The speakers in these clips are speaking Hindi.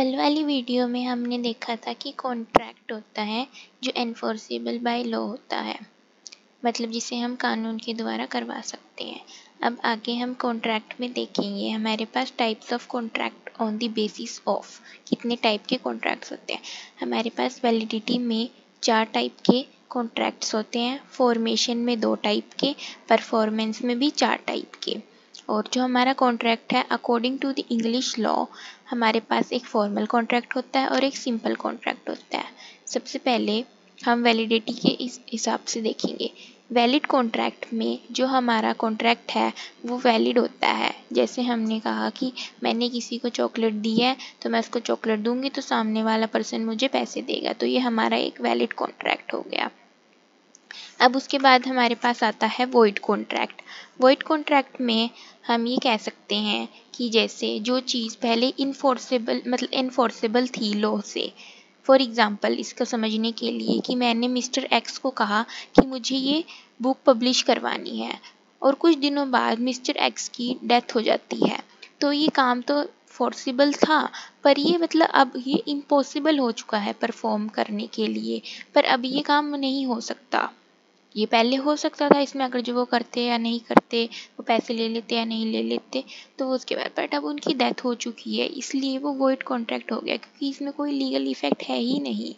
कल वाली वीडियो में हमने देखा था कि कॉन्ट्रैक्ट होता है जो एनफोर्सेबल बाय लॉ होता है, मतलब जिसे हम कानून के द्वारा करवा सकते हैं। अब आगे हम कॉन्ट्रैक्ट में देखेंगे हमारे पास types of contract on the basis of कितने टाइप के कॉन्ट्रैक्ट्स होते हैं। हमारे पास वैलिडिटी में 4 टाइप के कॉन्ट्रैक्ट्स होते हैं, फॉर्मेशन में 2 टाइप के, परफॉर्मेंस में भी 4 टाइप के। और जो हमारा कॉन्ट्रैक्ट है according to the English law हमारे पास एक फॉर्मल कॉन्ट्रैक्ट होता है और एक सिंपल कॉन्ट्रैक्ट होता है। सबसे पहले हम वैलिडिटी के इस हिसाब से देखेंगे। वैलिड कॉन्ट्रैक्ट में जो हमारा कॉन्ट्रैक्ट है वो वैलिड होता है। जैसे हमने कहा कि मैंने किसी को चॉकलेट दी है तो मैं उसको चॉकलेट दूंगी तो सामने वाला पर्सन मुझे पैसे देगा, तो ये हमारा एक वैलिड कॉन्ट्रैक्ट हो गया। अब उसके बाद हमारे पास आता है वॉइड कॉन्ट्रैक्ट। वॉइड कॉन्ट्रैक्ट में हम ये कह सकते हैं कि जैसे जो चीज़ पहले इनफोर्सेबल थी लॉ से। फॉर एग्ज़ाम्पल इसको समझने के लिए कि मैंने मिस्टर एक्स को कहा कि मुझे ये बुक पब्लिश करवानी है और कुछ दिनों बाद मिस्टर एक्स की डेथ हो जाती है, तो ये काम तो फोर्सिबल था पर ये मतलब अब ये इम्पॉसिबल हो चुका है परफॉर्म करने के लिए, पर अब ये काम नहीं हो सकता। ये पहले हो सकता था, इसमें अगर जो वो करते या नहीं करते, वो पैसे ले लेते या नहीं ले लेते, तो वो उसके बाद, बट अब उनकी डेथ हो चुकी है इसलिए वो वॉइड कॉन्ट्रैक्ट हो गया क्योंकि इसमें कोई लीगल इफेक्ट है ही नहीं।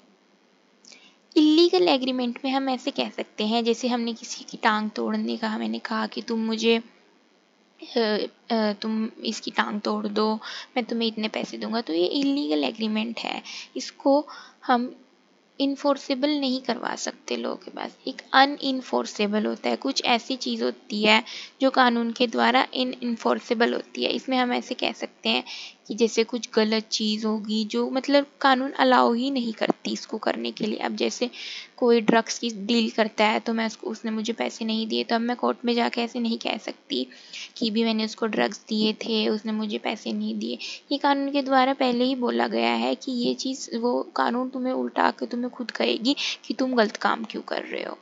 इलीगल एग्रीमेंट में हम ऐसे कह सकते हैं जैसे हमने किसी की टांग तोड़ने का, मैंने कहा कि तुम मुझे तुम इसकी टांग तोड़ दो, मैं तुम्हें इतने पैसे दूंगा, तो ये इलीगल एग्रीमेंट है। इसको हम इन्फोर्सेबल नहीं करवा सकते लोगों के पास। एक अनइन्फोर्सेबल होता है, कुछ ऐसी चीज़ होती है जो कानून के द्वारा इन्फोर्सेबल होती है। इसमें हम ऐसे कह सकते हैं कि जैसे कुछ गलत चीज़ होगी जो मतलब कानून अलाउ ही नहीं करती इसको करने के लिए। अब जैसे कोई ड्रग्स की डील करता है तो मैं उसने मुझे पैसे नहीं दिए, तो अब मैं कोर्ट में जाके ऐसे नहीं कह सकती कि भी मैंने उसको ड्रग्स दिए थे, उसने मुझे पैसे नहीं दिए। ये कानून के द्वारा पहले ही बोला गया है कि ये चीज़, वो कानून तुम्हें उल्टा के तुम्हें खुद कहेगी कि तुम गलत काम क्यों कर रहे हो।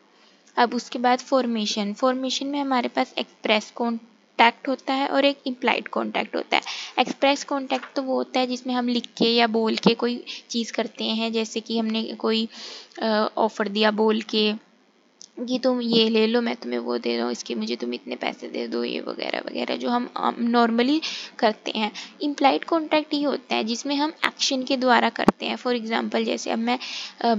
अब उसके बाद फॉर्मेशन में हमारे पास एक्सप्रेस कॉन्टैक्ट होता है और एक इम्प्लाइड कॉन्टैक्ट होता है। एक्सप्रेस कॉन्टैक्ट तो वो होता है जिसमें हम लिख के या बोल के कोई चीज़ करते हैं, जैसे कि हमने कोई ऑफ़र दिया बोल के कि तुम ये ले लो, मैं तुम्हें वो दे रहा हूँ, इसके मुझे तुम इतने पैसे दे दो, ये वगैरह वगैरह जो हम नॉर्मली करते हैं। इम्प्लाइड कॉन्ट्रैक्ट ये होता है जिसमें हम एक्शन के द्वारा करते हैं। फॉर एग्जांपल जैसे अब मैं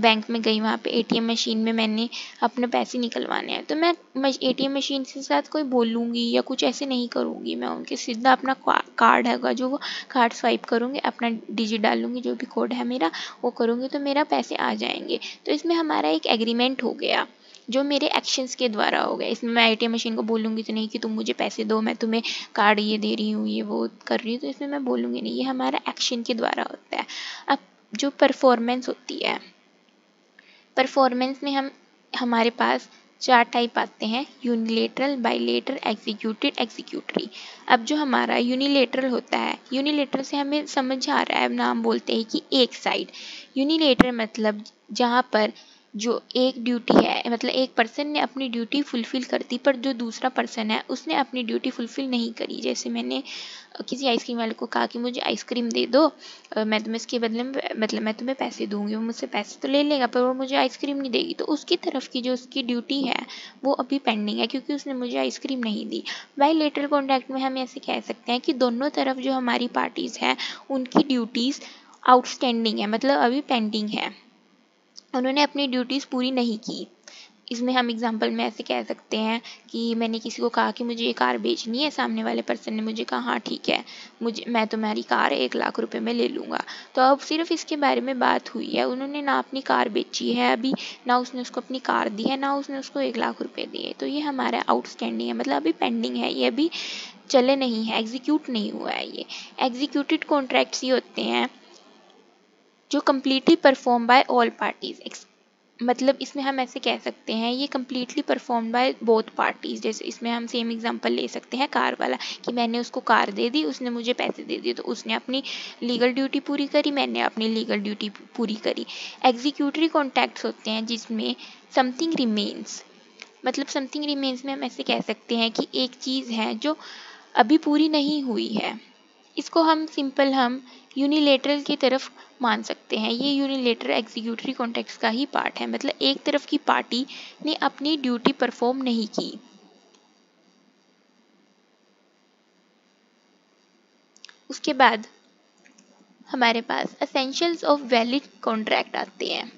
बैंक में गई, वहाँ पे एटीएम मशीन में मैंने अपने पैसे निकलवाने हैं, तो मैं एटीएम मशीन के साथ कोई बोलूँगी या कुछ ऐसे नहीं करूँगी, मैं उनके सीधा अपना कार्ड है जो वो कार्ड स्वाइप करूँगी, अपना डिजिट डालूँगी, जो भी कोड है मेरा वो करूँगी, तो मेरा पैसे आ जाएंगे। तो इसमें हमारा एक एग्रीमेंट हो गया जो मेरे एक्शंस के द्वारा हो गया। इसमें मैं एटीएम मशीन को बोलूँगी तो नहीं कि तुम मुझे पैसे दो, मैं तुम्हें कार्ड ये दे रही हूँ, ये वो कर रही हूँ, तो इसमें मैं बोलूँगी नहीं, ये हमारा एक्शन के द्वारा होता है। अब जो परफॉर्मेंस होती है, परफॉर्मेंस में हमारे पास 4 टाइप आते हैं, यूनिलेटरल, बाइलेटरल, एग्जीक्यूटेड, एग्जीक्यूटरी। अब जो हमारा यूनिलेटरल होता है, यूनिलेटरल से हमें समझ आ रहा है, अब नाम बोलते हैं कि एक साइड। यूनिलेटरल मतलब जहाँ पर जो एक ड्यूटी है, मतलब एक पर्सन ने अपनी ड्यूटी फुलफिल कर दी पर जो दूसरा पर्सन है उसने अपनी ड्यूटी फुलफिल नहीं करी। जैसे मैंने किसी आइसक्रीम वाले को कहा कि मुझे आइसक्रीम दे दो, मैं तुम्हें इसके बदले में मतलब मैं तुम्हें पैसे दूंगी, वो मुझसे पैसे तो ले लेगा पर वो मुझे आइसक्रीम नहीं देगी, तो उसकी तरफ की जो उसकी ड्यूटी है वो अभी पेंडिंग है क्योंकि उसने मुझे आइसक्रीम नहीं दी। बायलैटरल कॉन्ट्रैक्ट में हम ऐसे कह सकते हैं कि दोनों तरफ जो हमारी पार्टीज़ हैं उनकी ड्यूटीज़ आउटस्टैंडिंग है, मतलब अभी पेंडिंग है, उन्होंने अपनी ड्यूटीज़ पूरी नहीं की। इसमें हम एग्जांपल में ऐसे कह सकते हैं कि मैंने किसी को कहा कि मुझे ये कार बेचनी है, सामने वाले पर्सन ने मुझे कहा हाँ ठीक है, मैं तुम्हारी कार 1 लाख रुपए में ले लूँगा। तो अब सिर्फ इसके बारे में बात हुई है, उन्होंने ना अपनी कार बेची है अभी, ना उसने उसको अपनी कार दी है, ना उसने उसको 1 लाख रुपए दिए, तो ये हमारा आउटस्टैंडिंग है, मतलब अभी पेंडिंग है, ये अभी चले नहीं है, एग्जीक्यूट नहीं हुआ है। ये एग्जीक्यूटेड कॉन्ट्रैक्ट्स ये होते हैं जो completely perform by all parties, मतलब इसमें हम ऐसे कह सकते हैं ये completely perform by both parties. जैसे इसमें हम सेम एग्जांपल ले सकते हैं कार वाला, कि मैंने उसको कार दे दी, उसने मुझे पैसे दे दिए, तो उसने अपनी लीगल ड्यूटी पूरी करी, मैंने अपनी लीगल ड्यूटी पूरी करी। एग्जीक्यूटरी कॉन्ट्रैक्ट्स होते हैं जिसमें समथिंग रिमेन्स, मतलब समथिंग रिमेन्स में हम ऐसे कह सकते हैं कि एक चीज़ है जो अभी पूरी नहीं हुई है, इसको हम यूनिलेटरल की तरफ मान सकते हैं। ये यूनिलेटरल एग्जीक्यूटरी कॉन्ट्रैक्ट्स का ही पार्ट है, मतलब एक तरफ की पार्टी ने अपनी ड्यूटी परफॉर्म नहीं की। उसके बाद हमारे पास एसेंशियल्स ऑफ वैलिड कॉन्ट्रैक्ट आते हैं।